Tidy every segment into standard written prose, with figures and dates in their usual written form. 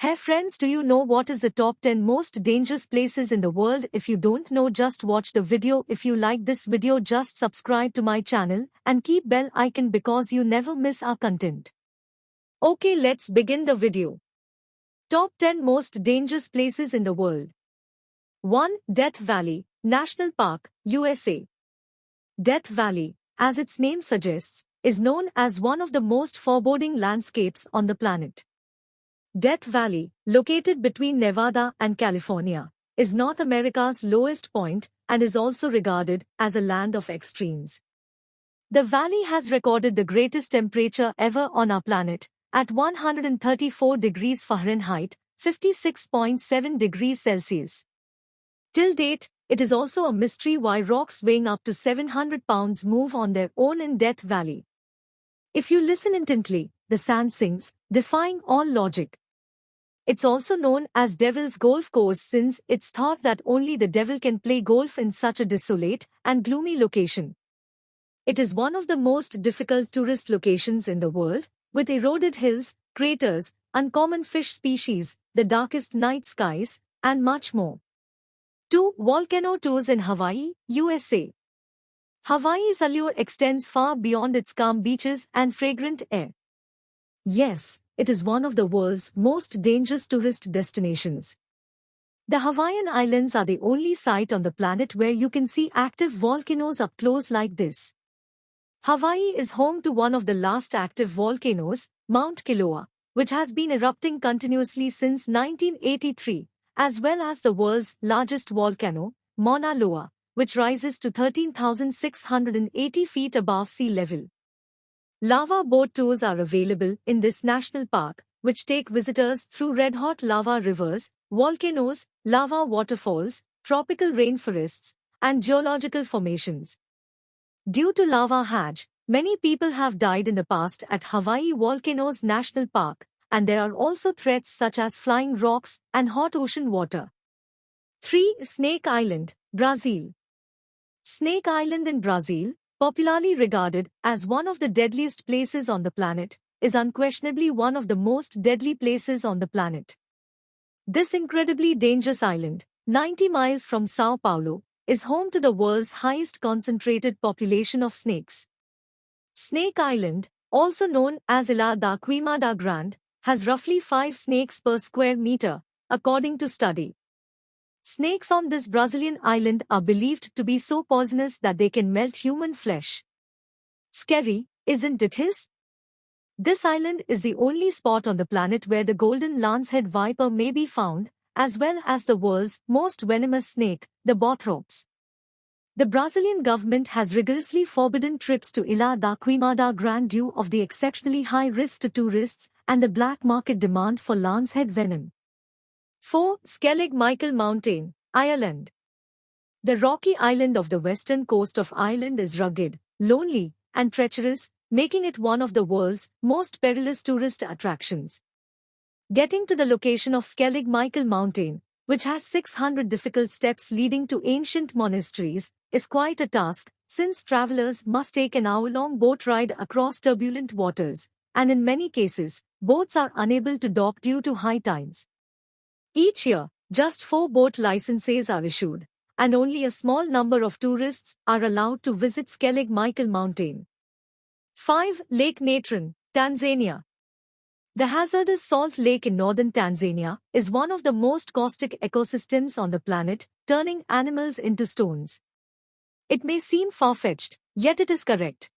Hey friends, do you know what is the top 10 most dangerous places in the world? If you don't know, just watch the video. If you like this video, just subscribe to my channel and keep bell icon because you never miss our content. Okay, let's begin the video. Top 10 most dangerous places in the world. 1. Death Valley, National Park, USA. Death Valley, as its name suggests, is known as one of the most foreboding landscapes on the planet. Death Valley, located between Nevada and California, is North America's lowest point and is also regarded as a land of extremes. The valley has recorded the greatest temperature ever on our planet, at 134 degrees Fahrenheit, 56.7 degrees Celsius. Till date, it is also a mystery why rocks weighing up to 700 pounds move on their own in Death Valley. If you listen intently, the sand sings, defying all logic. It's also known as Devil's Golf Course since it's thought that only the devil can play golf in such a desolate and gloomy location. It is one of the most difficult tourist locations in the world, with eroded hills, craters, uncommon fish species, the darkest night skies, and much more. 2. Volcano tours in Hawaii, USA. Hawaii's allure extends far beyond its calm beaches and fragrant air. Yes, it is one of the world's most dangerous tourist destinations. The Hawaiian Islands are the only site on the planet where you can see active volcanoes up close like this. Hawaii is home to one of the last active volcanoes, Mount Kilauea, which has been erupting continuously since 1983, as well as the world's largest volcano, Mauna Loa, which rises to 13,680 feet above sea level. Lava boat tours are available in this national park, which take visitors through red-hot lava rivers, volcanoes, lava waterfalls, tropical rainforests, and geological formations. Due to lava hajj, many people have died in the past at Hawaii Volcanoes National Park, and there are also threats such as flying rocks and hot ocean water. 3. Snake Island, Brazil. Snake Island in Brazil, popularly regarded as one of the deadliest places on the planet, is unquestionably one of the most deadly places on the planet. This incredibly dangerous island, 90 miles from Sao Paulo, is home to the world's highest concentrated population of snakes. Snake Island, also known as Ilha da Queimada Grande, has roughly 5 snakes per square meter, according to study. Snakes on this Brazilian island are believed to be so poisonous that they can melt human flesh. Scary, isn't it? This island is the only spot on the planet where the golden lancehead viper may be found, as well as the world's most venomous snake, the Bothrops. The Brazilian government has rigorously forbidden trips to Ilha da Queimada Grande due of the exceptionally high risk to tourists and the black market demand for lancehead venom. 4. Skellig Michael Mountain, Ireland. The rocky island of the western coast of Ireland is rugged, lonely, and treacherous, making it one of the world's most perilous tourist attractions. Getting to the location of Skellig Michael Mountain, which has 600 difficult steps leading to ancient monasteries, is quite a task, since travelers must take an hour-long boat ride across turbulent waters, and in many cases, boats are unable to dock due to high tides. Each year, just 4 boat licenses are issued, and only a small number of tourists are allowed to visit Skellig Michael Mountain. 5. Lake Natron, Tanzania. The hazardous salt lake in northern Tanzania is one of the most caustic ecosystems on the planet, turning animals into stones. It may seem far-fetched, yet it is correct.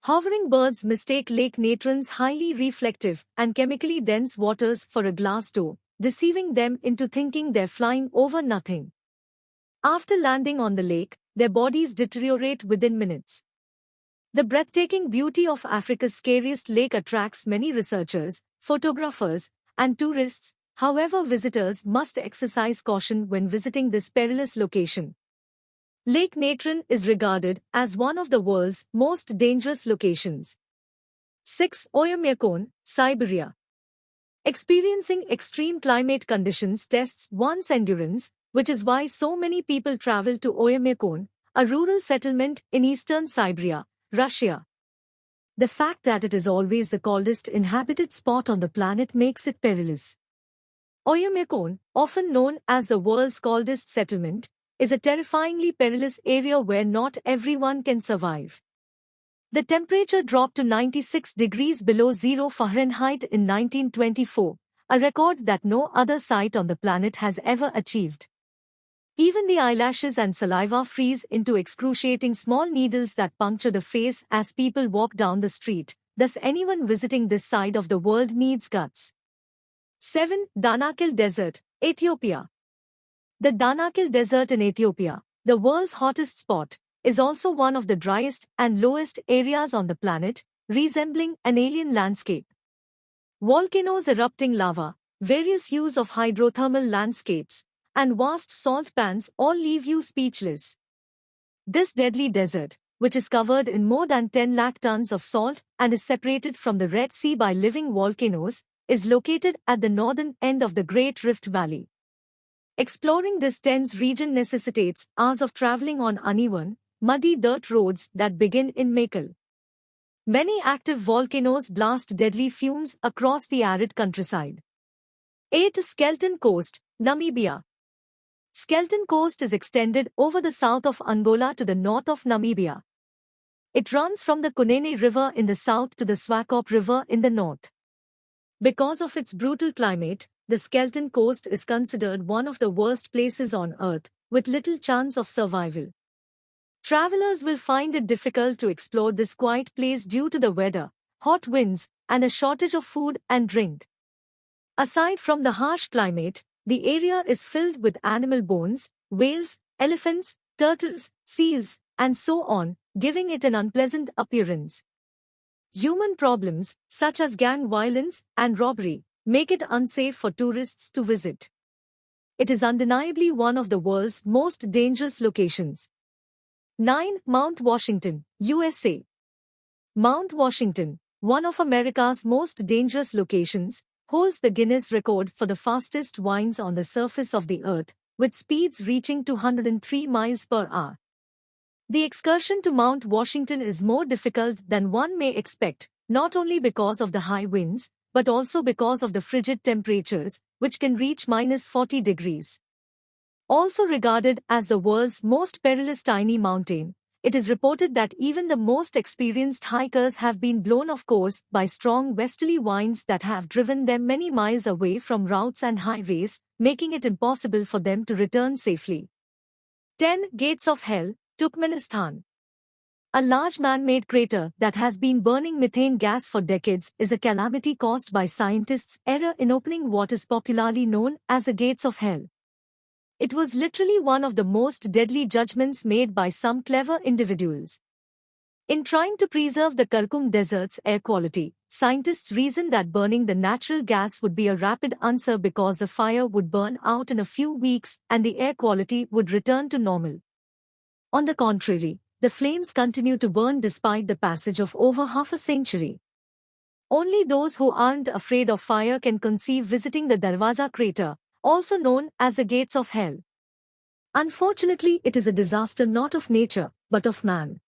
Hovering birds mistake Lake Natron's highly reflective and chemically dense waters for a glass door, deceiving them into thinking they're flying over nothing. After landing on the lake, their bodies deteriorate within minutes. The breathtaking beauty of Africa's scariest lake attracts many researchers, photographers, and tourists. However, visitors must exercise caution when visiting this perilous location. Lake Natron is regarded as one of the world's most dangerous locations. 6. Oymyakon, Siberia. Experiencing extreme climate conditions tests one's endurance, which is why so many people travel to Oymyakon, a rural settlement in eastern Siberia, Russia. The fact that it is always the coldest inhabited spot on the planet makes it perilous. Oymyakon, often known as the world's coldest settlement, is a terrifyingly perilous area where not everyone can survive. The temperature dropped to 96 degrees below zero Fahrenheit in 1924, a record that no other site on the planet has ever achieved. Even the eyelashes and saliva freeze into excruciating small needles that puncture the face as people walk down the street, thus anyone visiting this side of the world needs guts. 7. Danakil Desert, Ethiopia. The Danakil Desert in Ethiopia, the world's hottest spot, is also one of the driest and lowest areas on the planet, resembling an alien landscape. Volcanoes erupting lava, various hues of hydrothermal landscapes, and vast salt pans all leave you speechless. This deadly desert, which is covered in more than 10 lakh tons of salt and is separated from the Red Sea by living volcanoes, is located at the northern end of the Great Rift Valley. Exploring this dense region necessitates hours of traveling on uneven, muddy dirt roads that begin in Mekelle. Many active volcanoes blast deadly fumes across the arid countryside. 8. Skeleton Coast, Namibia. Skeleton Coast is extended over the south of Angola to the north of Namibia. It runs from the Kunene River in the south to the Swakop River in the north. Because of its brutal climate, the Skeleton Coast is considered one of the worst places on Earth, with little chance of survival. Travelers will find it difficult to explore this quiet place due to the weather, hot winds, and a shortage of food and drink. Aside from the harsh climate, the area is filled with animal bones, whales, elephants, turtles, seals, and so on, giving it an unpleasant appearance. Human problems, such as gang violence and robbery, make it unsafe for tourists to visit. It is undeniably one of the world's most dangerous locations. 9. Mount Washington, USA. Mount Washington, one of America's most dangerous locations, holds the Guinness record for the fastest winds on the surface of the Earth, with speeds reaching 203 miles per hour. The excursion to Mount Washington is more difficult than one may expect, not only because of the high winds, but also because of the frigid temperatures, which can reach -40 degrees. Also regarded as the world's most perilous tiny mountain, it is reported that even the most experienced hikers have been blown off course by strong westerly winds that have driven them many miles away from routes and highways, making it impossible for them to return safely. 10. Gates of Hell, Turkmenistan. A large man-made crater that has been burning methane gas for decades is a calamity caused by scientists' error in opening what is popularly known as the Gates of Hell. It was literally one of the most deadly judgments made by some clever individuals. In trying to preserve the Karakum Desert's air quality, scientists reasoned that burning the natural gas would be a rapid answer because the fire would burn out in a few weeks and the air quality would return to normal. On the contrary, the flames continue to burn despite the passage of over half a century. Only those who aren't afraid of fire can conceive visiting the Darwaza crater, also known as the Gates of Hell. Unfortunately, it is a disaster not of nature, but of man.